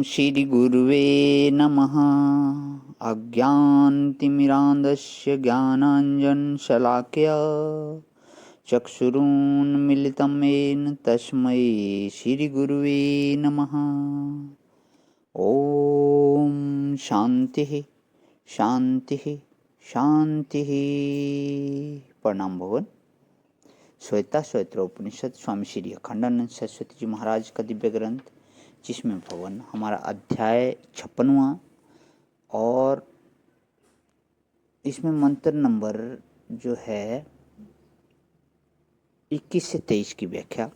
श्रीगुरुवे नमः। अज्ञानतिमिरान्धस्य ज्ञानाञ्जनशलाकया चक्षुरुन्मीलितं येन तस्मै श्रीगुरुवे नमः। ॐ शान्तिः शान्तिः शान्तिः। प्रणाम भवन। श्वेता श्वेत्र उपनिषद स्वामी श्री अखंडानंद सरस्वती जी महाराज का दिव्य ग्रंथ, जिसमें भवन हमारा अध्याय 56वां और इसमें मंत्र नंबर जो है 21 से 23 की व्याख्या।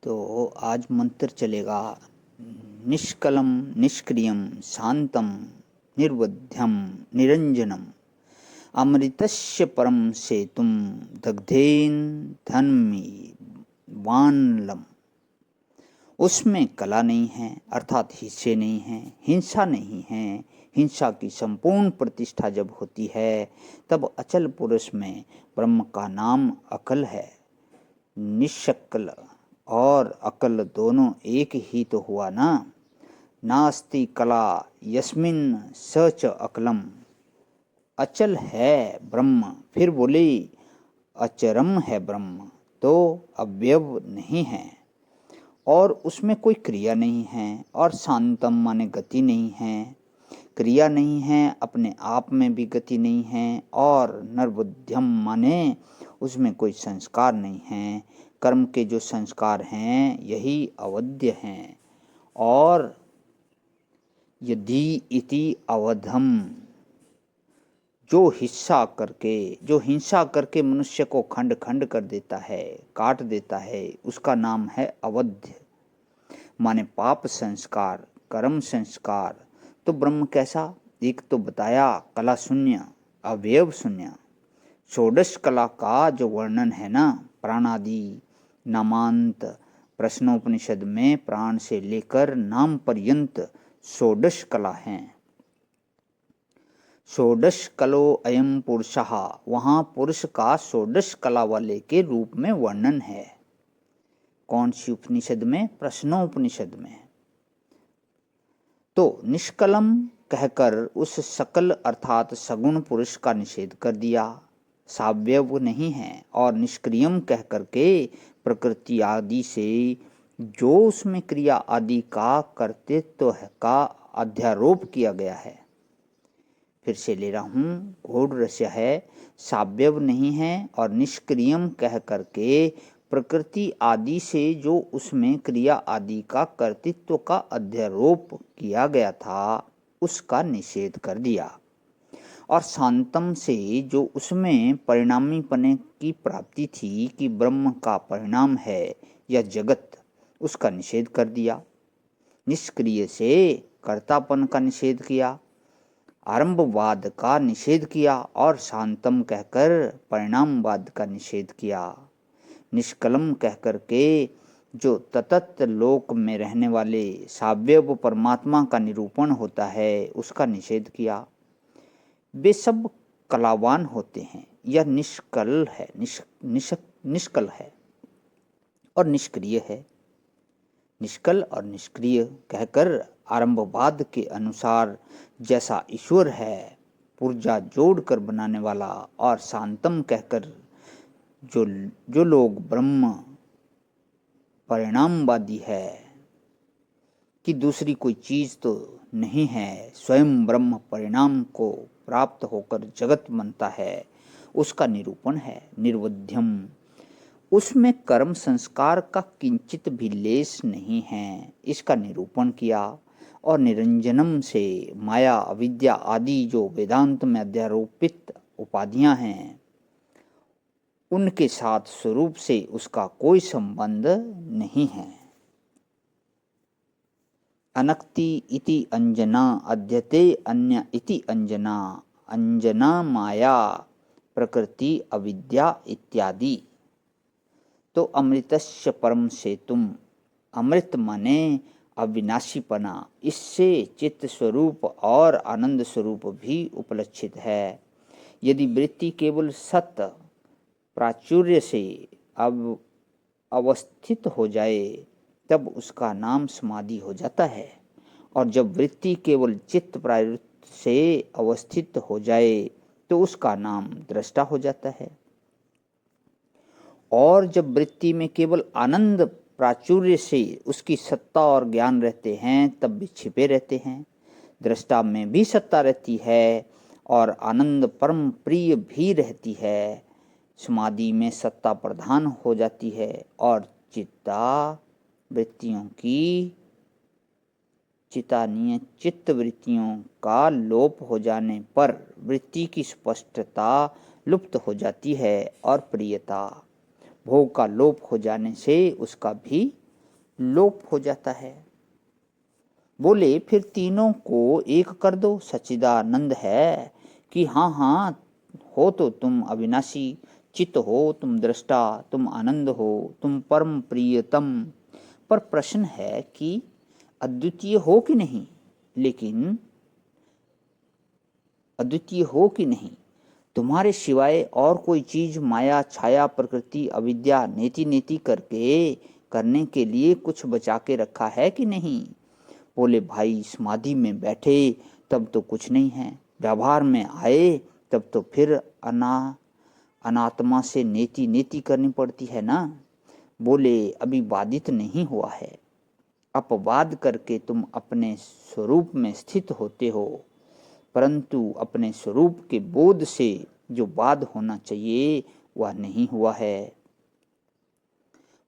तो आज मंत्र चलेगा निष्कलम निष्क्रियम शांतम निर्वध्यम निरंजनम अमृतस्य परम सेतुम दग्धेन धन्मी वानलम। उसमें कला नहीं है, अर्थात हिस्से नहीं है, हिंसा नहीं है। हिंसा की संपूर्ण प्रतिष्ठा जब होती है तब अचल पुरुष में ब्रह्म का नाम अकल है। निष्कल और अकल दोनों एक ही तो हुआ ना। नास्ति कला यस्मिन सच अकलम। अचल है ब्रह्म, फिर बोले अचरम है ब्रह्म, तो अवयव नहीं है और उसमें कोई क्रिया नहीं है। और शांतम माने गति नहीं है, क्रिया नहीं है, अपने आप में भी गति नहीं है। और निर्बुद्ध्यम माने उसमें कोई संस्कार नहीं है। कर्म के जो संस्कार हैं यही अवध्य हैं। और यदि इति अवधम, जो हिंसा करके मनुष्य को खंड खंड कर देता है, काट देता है, उसका नाम है अवध्य। माने पाप संस्कार, कर्म संस्कार। तो ब्रह्म कैसा? एक तो बताया कला शून्य, अवयव शून्य। षोडश कला का जो वर्णन है ना, प्राणादि नामांत, प्रश्नोपनिषद में प्राण से लेकर नाम पर्यंत षोडश कला हैं। षोडश कलो अयम पुरुषः, वहाँ पुरुष का षोडश कला वाले के रूप में वर्णन है। कौन सी उपनिषद में? प्रश्नोपनिषद में। तो निष्कलम कहकर उस सकल अर्थात सगुण पुरुष का निषेध कर दिया, सावयव नहीं है। और निष्क्रियम कहकर के प्रकृति आदि से जो उसमें क्रिया आदि का कर्तृत्व का अध्यारोप किया गया है। फिर से ले रहा हूँ, घोड़ रस्य है, सावयव नहीं है। और निष्क्रियम कह करके प्रकृति आदि से जो उसमें क्रिया आदि का कर्तृत्व का अध्यारोप किया गया था, उसका निषेध कर दिया। और शांतम से जो उसमें परिणामी पने की प्राप्ति थी कि ब्रह्म का परिणाम है या जगत, उसका निषेध कर दिया। निष्क्रिय से कर्तापन का निषेध किया, आरंभवाद का निषेध किया और शांतम कहकर परिणामवाद का निषेध किया। निष्कलम कहकर के जो ततत लोक में रहने वाले सावयव परमात्मा का निरूपण होता है, उसका निषेध किया। वे सब कलावान होते हैं। यह निष्कल है, निष्कल है और निष्क्रिय है। निष्कल और निष्क्रिय कहकर आरंभवाद के अनुसार जैसा ईश्वर है पुर्जा जोड़कर बनाने वाला, और शांतम कहकर जो लोग ब्रह्म परिणामवादी है कि दूसरी कोई चीज तो नहीं है, स्वयं ब्रह्म परिणाम को प्राप्त होकर जगत बनता है, उसका निरूपण है। निर्वध्यम, उसमें कर्म संस्कार का किंचित भी लेश नहीं है, इसका निरूपण किया। और निरंजनम से माया अविद्या आदि जो वेदांत में अध्यारोपित उपाधियां हैं, उनके साथ स्वरूप से उसका कोई संबंध नहीं है। अनक्ति इति अंजना अध्यते अन्य इति अंजना, अंजना माया प्रकृति अविद्या इत्यादि। तो अमृतस्य परम सेतुम, अमृत माने अविनाशीपना, इससे चित्त स्वरूप और आनंद स्वरूप भी उपलक्षित है। यदि वृत्ति केवल सत प्राचुर्य से अब अवस्थित हो जाए तब उसका नाम समाधि हो जाता है। और जब वृत्ति केवल चित्त प्रावृत्ति से अवस्थित हो जाए तो उसका नाम दृष्टा हो जाता है। और जब वृत्ति में केवल आनंद प्राचुर्य से उसकी सत्ता और ज्ञान रहते हैं तब भी छिपे रहते हैं। दृष्टा में भी सत्ता रहती है और आनंद परम प्रिय भी रहती है। समाधि में सत्ता प्रधान हो जाती है और चित्त वृत्तियों का लोप हो जाने पर वृत्ति की स्पष्टता लुप्त हो जाती है और प्रियता भोग का लोप हो जाने से उसका भी लोप हो जाता है। बोले फिर तीनों को एक कर दो, सच्चिदानंद है कि हाँ हाँ हो तो तुम अविनाशी, चित्त हो तुम, दृष्टा तुम, आनंद हो तुम, परम प्रियतम। पर प्रश्न है कि अद्वितीय हो कि नहीं, लेकिन अद्वितीय हो कि नहीं, तुम्हारे सिवाय और कोई चीज माया छाया प्रकृति अविद्या नेति नेति करके करने के लिए कुछ बचा के रखा है कि नहीं। बोले भाई समाधि में बैठे तब तो कुछ नहीं है, व्यवहार में आए तब तो फिर अनात्मा से नेति नेति करनी पड़ती है ना। बोले अभी बाधित नहीं हुआ है, अपवाद करके तुम अपने स्वरूप में स्थित होते हो, परंतु अपने स्वरूप के बोध से जो बाध होना चाहिए वह नहीं हुआ है।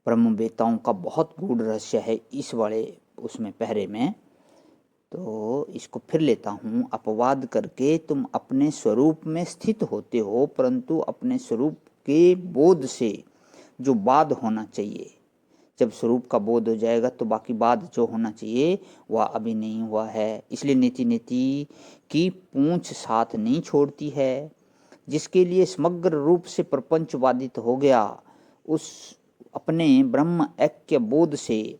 ब्रह्मवेताओं का बहुत गूढ़ रहस्य है इस वाले उसमें पहरे में, तो इसको फिर लेता हूँ। अपवाद करके तुम अपने स्वरूप में स्थित होते हो, परंतु अपने स्वरूप के बोध से जो बाध होना चाहिए, जब स्वरूप का बोध हो जाएगा तो बाकी बात जो होना चाहिए वह अभी नहीं हुआ है। इसलिए नीति नीति की पूंछ साथ नहीं छोड़ती है। जिसके लिए समग्र रूप से प्रपंच बाधित हो गया, उस अपने ब्रह्म ऐक्य बोध से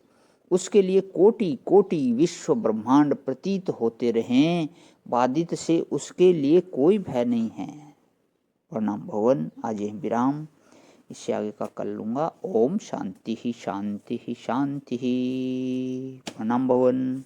उसके लिए कोटि कोटि विश्व ब्रह्मांड प्रतीत होते रहें, बाधित से उसके लिए कोई भय नहीं है। प्रणाम भवन। आज यही विराम, इससे आगे का कर लूँगा। ओम शांति ही शांति ही शांति ही। प्रणाम भवन।